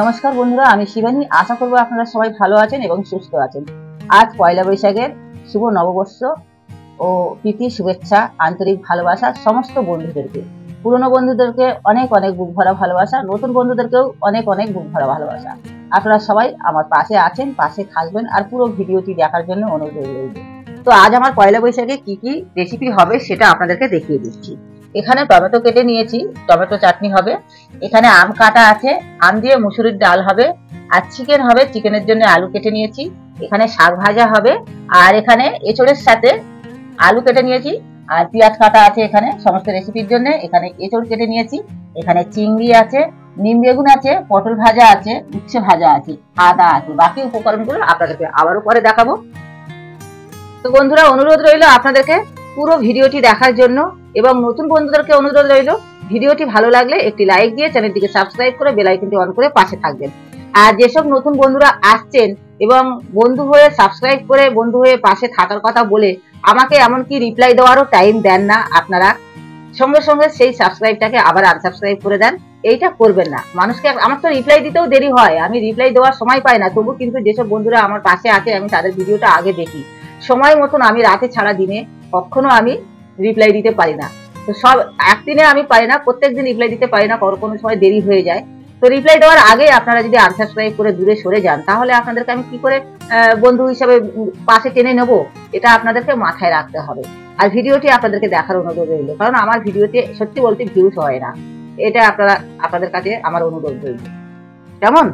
নমস্কার বন্ধুরা, আমি শিবানী। আশা করব আপনারা সবাই ভালো আছেন এবং সুস্থ আছেন। আজ পয়লা বৈশাখের শুভ নববর্ষ ও প্রীতি শুভেচ্ছা, আন্তরিক ভালোবাসা সমস্ত বন্ধুদেরকে। পুরনো বন্ধুদেরকে অনেক অনেক বুক ভরা ভালোবাসা, নতুন বন্ধুদেরকেও অনেক অনেক বুক ভরা ভালোবাসা। আপনারা সবাই আমার পাশে আছেন, পাশে থাকবেন, আর পুরো ভিডিওটি দেখার জন্য অনুরোধ রইল। তো আজ আমার পয়লা বৈশাখে কি কি রেসিপি হবে সেটা আপনাদেরকে দেখিয়ে দিচ্ছি। এখানে টমেটো কেটে নিয়েছি, টমেটো চাটনি হবে। এখানে আম কাটা আছে, আম দিয়ে মুসুরির ডাল হবে। আর চিকেন হবে, চিকেনের জন্য আলু কেটে নিয়েছি। এখানে শাক ভাজা হবে। আর এখানে এঁচড়ের সাথে আলু কেটে নিয়েছি আর পেঁয়াজ কাটা আছে এখানে সমস্ত রেসিপির জন্য। এখানে এঁচড় কেটে নিয়েছি, এখানে চিংড়ি আছে, নিম বেগুন আছে, পটল ভাজা আছে, উচ্ছে ভাজা আছে, আদা আছে। বাকি উপকরণগুলো আপনাদেরকে আবারও পরে দেখাবো। তো বন্ধুরা, অনুরোধ রইল আপনাদেরকে পুরো ভিডিওটি দেখার জন্য, এবং নতুন বন্ধুদেরকে অনুরোধ রইল ভিডিওটি ভালো লাগলে একটি লাইক দিয়ে চ্যানেলটিকে সাবস্ক্রাইব করে বেল আইকনটি অন করে পাশে থাকবেন। আর যেসব নতুন বন্ধুরা আসছেন এবং বন্ধু হয়ে সাবস্ক্রাইব করে বন্ধু হয়ে পাশে থাকার কথা বলে আমাকে এমনকি রিপ্লাই দেওয়ারও টাইম দেন না, আপনারা সঙ্গে সঙ্গে সেই সাবস্ক্রাইবটাকে আবার আনসাবস্ক্রাইব করে দেন। এইটা করবেন না। মানুষকে আমার তো রিপ্লাই দিতেও দেরি হয়, আমি রিপ্লাই দেওয়ার সময় পাই না। তবু কিন্তু যেসব বন্ধুরা আমার পাশে আছে আমি তাদের ভিডিওটা আগে দেখি সময় মতন। আমি রাতে ছাড়া দিনে কখনো আমি রিপ্লাই দিতে পারি না। তো সব একদিনে আমি পারি না, প্রত্যেকদিন রিপ্লাই দিতে পারি না, কোনো সময় দেরি হয়ে যায়। তো রিপ্লাই দেওয়ার আগে আপনারা যদি আনসাবস্ক্রাইব করে দূরে সরে যান তাহলে আপনাদেরকে আমি কি করে বন্ধু হিসাবে পাশে টেনে নেব, এটা আপনাদেরকে মাথায় রাখতে হবে। আর ভিডিওটি আপনাদেরকে দেখার অনুরোধ রইল, কারণ আমার ভিডিওতে সত্যি বলতে ভিউজ হয় না। এটা আপনাদের কাছে আমার অনুরোধ রইল। কেমন?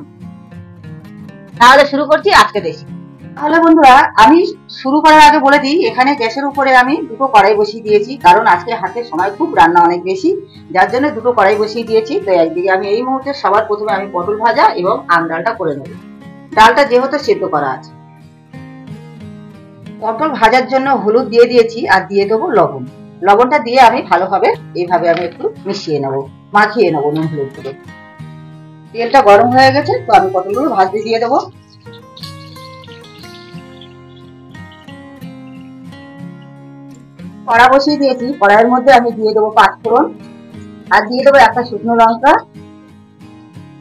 তাহলে শুরু করছি আজকে রেসিপি। তাহলে বন্ধুরা, আমি শুরু করার আগে বলে দিই, এখানে গ্যাসের উপরে আমি দুটো কড়াই বসিয়ে দিয়েছি, কারণ আজকে হাতে সময় খুব, রান্না অনেক বেশি, যার জন্য দুটো কড়াই বসিয়ে দিয়েছি। তো একদিকে আমি এই মুহূর্তে সবার প্রথমে আমি পটল ভাজা এবং আম ডালটা করে নেব। ডালটা যেহেতু সেদ্ধ করা আছে। পটল ভাজার জন্য হলুদ দিয়ে দিয়েছি আর দিয়ে দেবো লবণ। লবণটা দিয়ে আমি ভালোভাবে এইভাবে আমি একটু মিশিয়ে নেব, মাখিয়ে নেবো নুন হলুদ করে। তেলটা গরম হয়ে গেছে, তো আমি পটলগুলো ভাজতে দিয়ে দেবো। কড়া বসিয়ে দিয়েছি, কড়াইয়ের মধ্যে আমি দিয়ে দেবো পাঁচফোড়ন, আর দিয়ে দেবো একটা শুকনো লঙ্কা,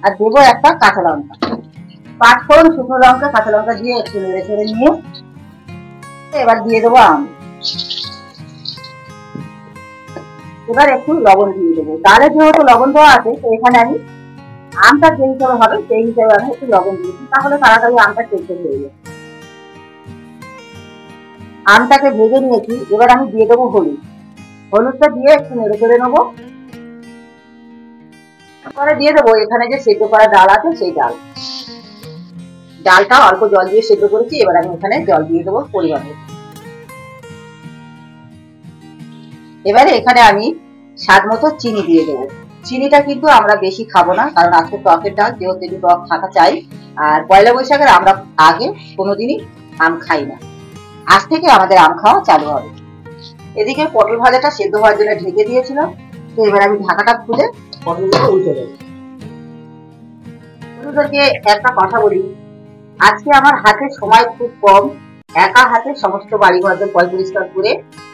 আর দেবো একটা কাঁচা লঙ্কা। পাঁচফোড়ন, শুকনো লঙ্কা, কাঁচা লঙ্কা দিয়ে একটু নেড়ে চেড়ে নিয়ে এবার দিয়ে দেবো আম। এবার একটু লবণ দিয়ে দেবো। ডালে যেহেতু লবণ দেওয়া আছে, তো এখানে আমি আমটা যে হিসাবে হবে সেই হিসাবে আমি একটু লবণ দিয়েছি, তাহলে তাড়াতাড়ি আমটা টেস্ট হয়ে যাবে। আমটাকে ভেজে নিয়েছি, এবার আমি দিয়ে দেবো হলুদ। হলুদটা দিয়ে একটু নেড়ে চেড়ে নেবো। তারপরে দিয়ে দেবো এখানে যে সেদ্ধ করা ডাল আছে সেই ডাল। ডালটা অল্প জল দিয়ে সেদ্ধ করেছি, এবার আমি এখানে জল দিয়ে দেবো পরিমাণ মতো। এবারে এখানে আমি স্বাদ মতো চিনি দিয়ে দেবো। চিনিটা কিন্তু আমরা বেশি খাবো না, কারণ আজকে টকের ডাল, যেহেতু একটু টক থাকা চাই। আর পয়লা বৈশাখের আমরা আগে কোনোদিনই আম খাই না, আজ থেকে আমাদের আম খাওয়া চালু হবে। এদিকে পটল ভাজাটা সেদ্ধ হওয়ার জন্য ঢেকে দিয়েছিলাম, তো এবার আমি ঢাকাটা খুলে পটলগুলো উল্টে দেবো। বন্ধুদেরকে একটা কথা বলি, আজকে আমার হাতে সময় খুব কম। একা হাতে সমস্ত বাড়িঘর পরিষ্কার করে,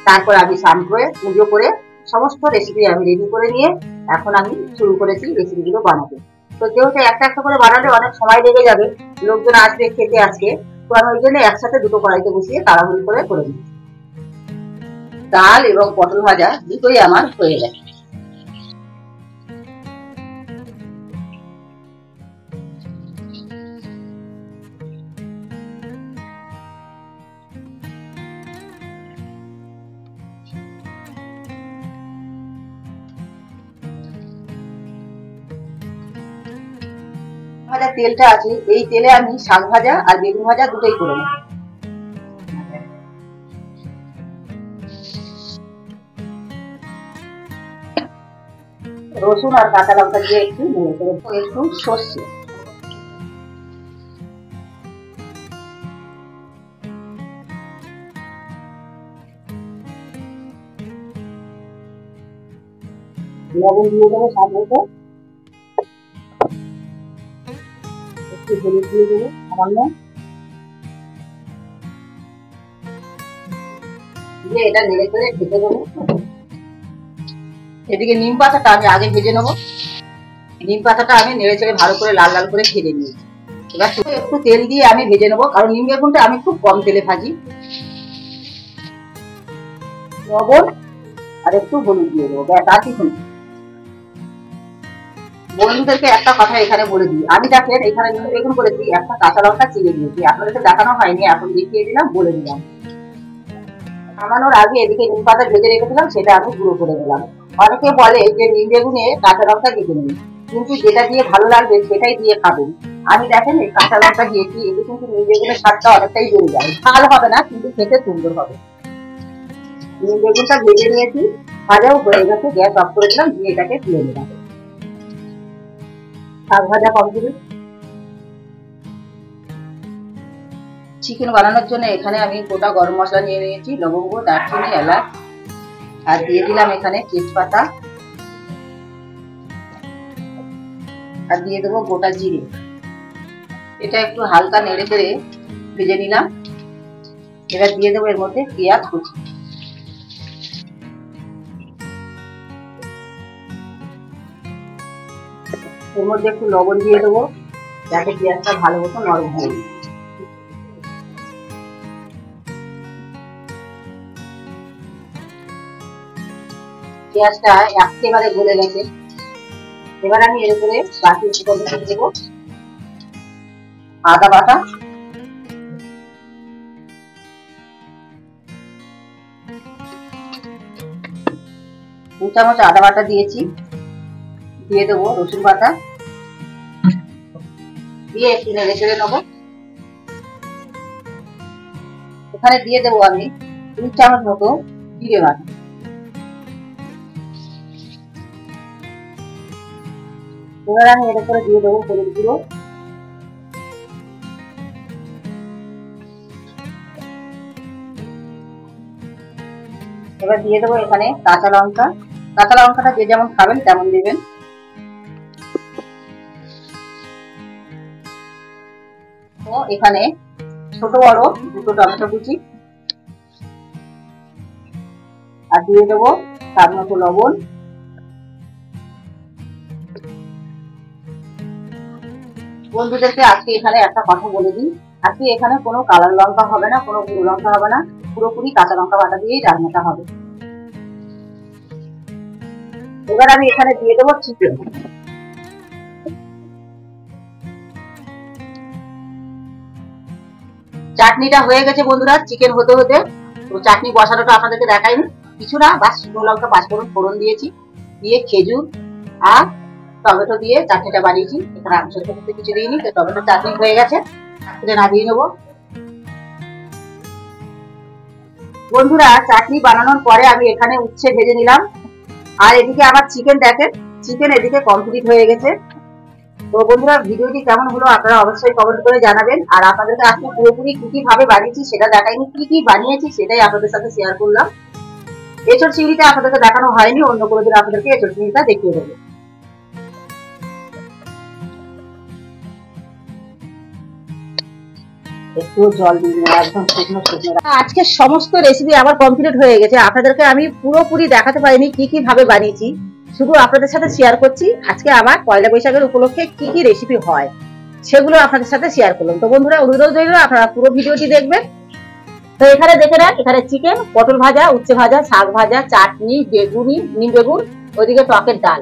তারপর আমি স্নান করে পুজো করে সমস্ত রেসিপি আমি রেডি করে নিয়ে এখন আমি শুরু করেছি রেসিপিগুলো বানাতে। তো যেহেতু একটা একটা করে বানালে অনেক সময় লেগে যাবে, লোকজন আসবে খেতে আজকে, তো আমি ওই জন্য একসাথে দুটো কড়াইতে বসিয়ে তাড়াহুড়ি করে দিচ্ছি। ডাল এবং পটল ভাজা দুটোই আমার হয়ে গেছে। ভাজা তেলটা আছে, এই তেলে আমি শাক ভাজা আর বেগুন ভাজা দুটোই করে নেব। রসুন আর কাঁচা লঙ্কা দিয়ে একটু নেড়ে চেড়ে একটু সর্ষে, লবণ দিয়ে দেবো স্বাদ মতো, একটু হলুদ দিয়ে দেবো সামান্য, দিয়ে এটা নেড়ে করে ঢেকে দেবো। এদিকে নিম পাতাটা আমি আগে ভেজে নেবো। নিম পাতাটা আমি নেড়ে চেড়ে ভালো করে লাল লাল করে ভেজে নিয়েছি। এবার একটু তেল দিয়ে আমি ভেজে নেবো, কারণ নিম বেগুনটা আমি খুব কম তেলে ভাজি। লবণ আর একটু হলুদ দিয়ে দেবো, ব্যাস আর কিছু না। বন্ধুদেরকে একটা কথা এখানে বলে দিই, আমি দেখেন এখানে নিম বেগুন করেছি, একটা কাঁচা লঙ্কা চিড়ে দিয়েছি, আপনাদেরকে দেখানো হয়নি, এখন দেখিয়ে দিলাম, বলে দিলাম। নামানোর আগে এদিকে নিম পাতা ভেজে রেখেছিলাম, সেটা আমি গুঁড়ো করে দিলাম। অনেকে বলে যে নিম বেগুনে কাঁচা লঙ্কা দিতে নেই, কিন্তু যেটা দিয়ে ভালো লাগবে সেটাই দিয়ে খাবেন। আমি দেখেন এই কাঁচা লঙ্কা দিয়েছি, এতে কিন্তু নিম বেগুনের স্বাদটা অনেকটাই বেড়ে যায়। ঝাল হবে না, কিন্তু খেতে সুন্দর হবে। নিম বেগুনটা ভেজে নিয়েছি, ভাজাও হয়ে গেছে, গ্যাস অফ করে দিলাম, দিয়ে এটাকে তুলে নিলাম। শাক ভাজা কমপ্লিট। চিকেন বানানোর জন্য এখানে আমি গোটা গরম মশলা নিয়ে নিয়েছি, লবঙ্গ, দারচিনি, এলাচ, আর দিয়ে দিলাম এখানে তেজপাতা, আর দিয়ে দেবো গোটা জিরে। এটা একটু হালকা নেড়ে চেড়ে ভেজে নিলাম। এবার দিয়ে দেবো এর মধ্যে পেঁয়াজ কুচি। এর মধ্যে একটু লবণ দিয়ে দেবো, যাতে পেঁয়াজটা ভালো মতো নরম হয়ে যায়। পেঁয়াজটা একেবারে গলে গেছে। এবার আমি এর উপরে বাকি উপকরণ দেবো। আদা বাটা, 2 চামচ আদা বাটা দিয়েছি। দিয়ে দেবো রসুন বাটা, দিয়ে একটু নেড়ে চেড়ে নেবো। এখানে দিয়ে দেবো আমি 2 চামচ মতো জিরে বাটা। এবার আমি এর উপরে দিয়ে দেবো হলুদ গুঁড়ো, এবার দিয়ে দেবো এখানে কাঁচা লঙ্কা। কাঁচা লঙ্কাটা যে যেমন খাবেন তেমন দেবেন। তো এখানে ছোট বড় 2টো টমেটো কুচি, আর দিয়ে দেবো স্বাদ মতো লবণ। বন্ধুদেরকে আজকে এখানে একটা কথা বলে দিই, আজকে এখানে কোনো কালার লঙ্কা হবে না, কোনো গুঁড়ো লঙ্কা হবে না, পুরোপুরি কাঁচা লঙ্কা বাটা দিয়েই রান্নাটা হবে। এবার আমি এখানে দিয়ে দেবো চিকেন। চাটনিটা হয়ে গেছে বন্ধুরা, চিকেন হতে হতে। তো চাটনি বসানোটা আপনাদেরকে দেখাইনি, কিছু না, বাস শুকনো লঙ্কা 5 ফোড়ন দিয়েছি, দিয়ে খেজুর আর টমেটো দিয়ে চাটনিটা বানিয়েছি। এখানে আম সরষে কিছু দিইনি, তো টমেটো চাটনি হয়ে গেছে, নামিয়ে নেবো। বন্ধুরা চাটনি বানানোর পরে আমি এখানে উচ্ছে ভেজে নিলাম, আর এদিকে আমার চিকেন দেখেন, চিকেন এদিকে কমপ্লিট হয়ে গেছে। তো বন্ধুরা ভিডিওটি কেমন হলো আপনারা অবশ্যই কমেন্ট করে জানাবেন। আর আপনাদেরকে আজকে পুরোপুরি কি কি ভাবে বানিয়েছি সেটা দেখাইনি, কি কি বানিয়েছি সেটাই আপনাদের সাথে শেয়ার করলাম। এঁচড় চিংড়িটা আপনাদেরকে দেখানো হয়নি, অন্য কোনো দিন আপনাদেরকে এঁচড় চিংড়িটা দেখিয়ে দেবো। একটু জল দিয়ে একদম শুকনো শুকনো। আজকে সমস্ত রেসিপি আমার কমপ্লিট হয়ে গেছে, আপনাদেরকে আমি পুরোপুরি দেখাতে পারিনি কি কি ভাবে বানিয়েছি, শুধু আপনাদের সাথে শেয়ার করছি আজকে আমার পয়লা বৈশাখের উপলক্ষে কি কি রেসিপি হয় সেগুলো আপনাদের সাথে শেয়ার করলাম। তো বন্ধুরা অনুরোধ রইল আপনারা পুরো ভিডিওটি দেখবেন। তো এখানে দেখে নেন, এখানে চিকেন, পটল ভাজা, উচ্ছে ভাজা, শাক ভাজা, চাটনি, বেগুনি, নিম বেগুন, ওইদিকে টকের ডাল।